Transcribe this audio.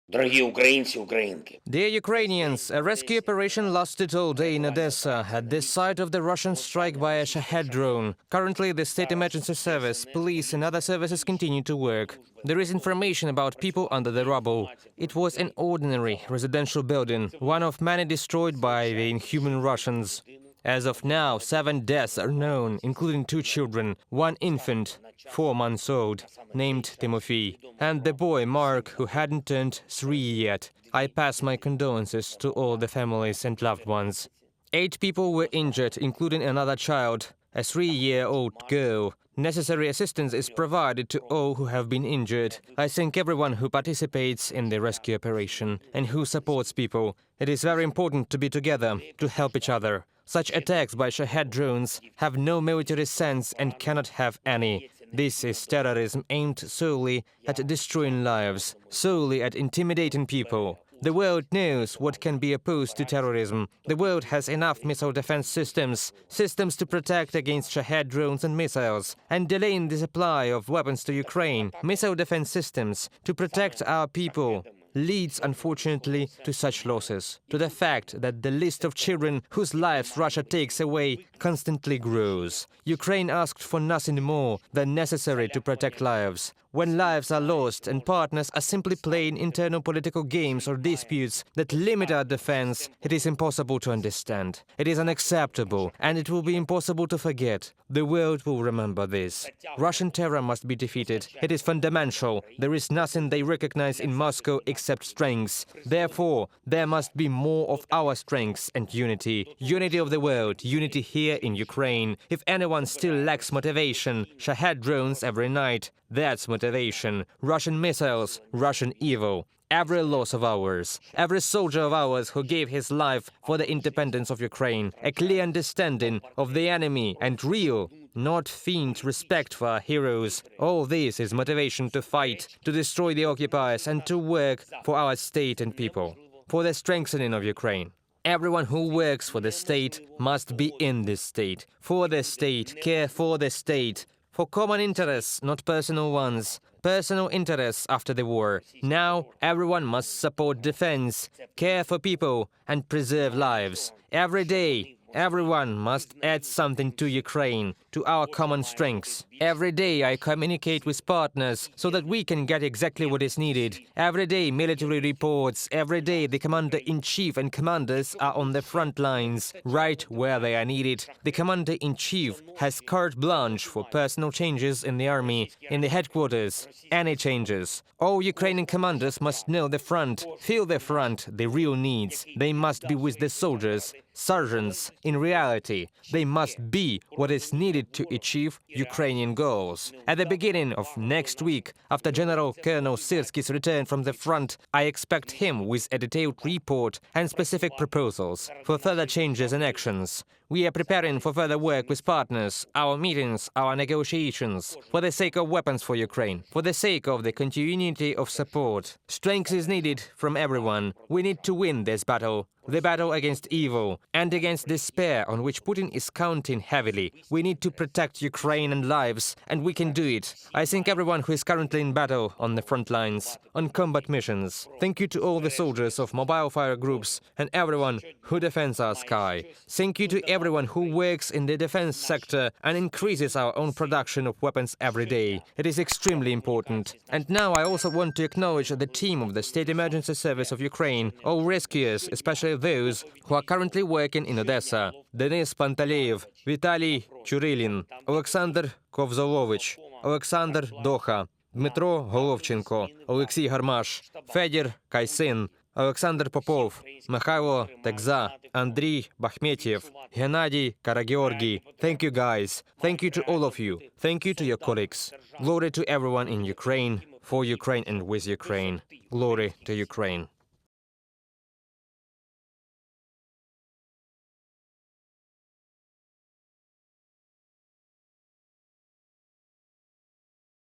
Дорогі українці, українки. Dear Ukrainians, a rescue operation lasted all day in Odesa at the site of the Russian strike by a Shahed drone. Currently, the State Emergency Service, police and other services continue to work. There is information about people under the rubble. It was an ordinary residential building, one of many destroyed by the inhuman Russians. As of now, 7 deaths are known, including 2 children, 1 infant, 4 months old, named Timofey, and the boy Mark, who hadn't turned 3 yet. I pass my condolences to all the families and loved ones. 8 people were injured, including another child, a 3-year-old girl. Necessary assistance is provided to all who have been injured. I thank everyone who participates in the rescue operation and who supports people. It is very important to be together, to help each other. Such attacks by Shahed drones have no military sense and cannot have any. This is terrorism aimed solely at destroying lives, solely at intimidating people. The world knows what can be opposed to terrorism. The world has enough missile defense systems to protect against Shahed drones and missiles, and delaying the supply of weapons to Ukraine, missile defense systems to protect our people, leads, unfortunately, to such losses, to the fact that the list of children whose lives Russia takes away constantly grows. Ukraine asked for nothing more than necessary to protect lives. When lives are lost and partners are simply playing internal political games or disputes that limit our defense, it is impossible to understand. It is unacceptable, and it will be impossible to forget. The world will remember this. Russian terror must be defeated. It is fundamental. There is nothing they recognize in Moscow except strengths. Therefore, there must be more of our strengths and unity. Unity of the world, unity here in Ukraine. If anyone still lacks motivation, Shahed drones every night. That's motivation. Russian missiles, Russian evil. Every loss of ours, every soldier of ours who gave his life for the independence of Ukraine, a clear understanding of the enemy and real, not feigned respect for our heroes. All this is motivation to fight, to destroy the occupiers and to work for our state and people, for the strengthening of Ukraine. Everyone who works for the state must be in this state, for the state, care for the state, for common interests, not personal ones. Personal interests after the war. Now, everyone must support defense, care for people, and preserve lives. Every day, everyone must add something to Ukraine, to our common strengths. Every day I communicate with partners so that we can get exactly what is needed. Every day military reports, every day the commander-in-chief and commanders are on the front lines, right where they are needed. The commander-in-chief has carte blanche for personal changes in the army, in the headquarters, any changes. All Ukrainian commanders must know the front, feel the front, the real needs. They must be with the soldiers, sergeants. In reality, they must be what is needed to achieve Ukrainian goals. At the beginning of next week, after General Colonel Syrskiy's return from the front, I expect him with a detailed report and specific proposals for further changes and actions. We are preparing for further work with partners, our meetings, our negotiations, for the sake of weapons for Ukraine, for the sake of the continuity of support. Strength is needed from everyone. We need to win this battle. The battle against evil and against despair on which Putin is counting heavily. We need to protect Ukraine and lives, and we can do it. I thank everyone who is currently in battle on the front lines, on combat missions. Thank you to all the soldiers of mobile fire groups and everyone who defends our sky. Thank you to everyone who works in the defense sector and increases our own production of weapons every day. It is extremely important. And now I also want to acknowledge the team of the State Emergency Service of Ukraine, all rescuers, especially those who are currently working in Odesa. Denis Pantaleev, Vitaly Churilin, Alexander Kovzolovich, Alexander Doha, Dmitro Головченко, Alexei Гармаш, Fedor Kaisin, Alexander Popov, Mikhailo Tekza, Andriy Bakhmetiev, Gennady Karageorgy. Thank you, guys. Thank you to all of you. Thank you to your colleagues. Glory to everyone in Ukraine, for Ukraine and with Ukraine. Glory to Ukraine.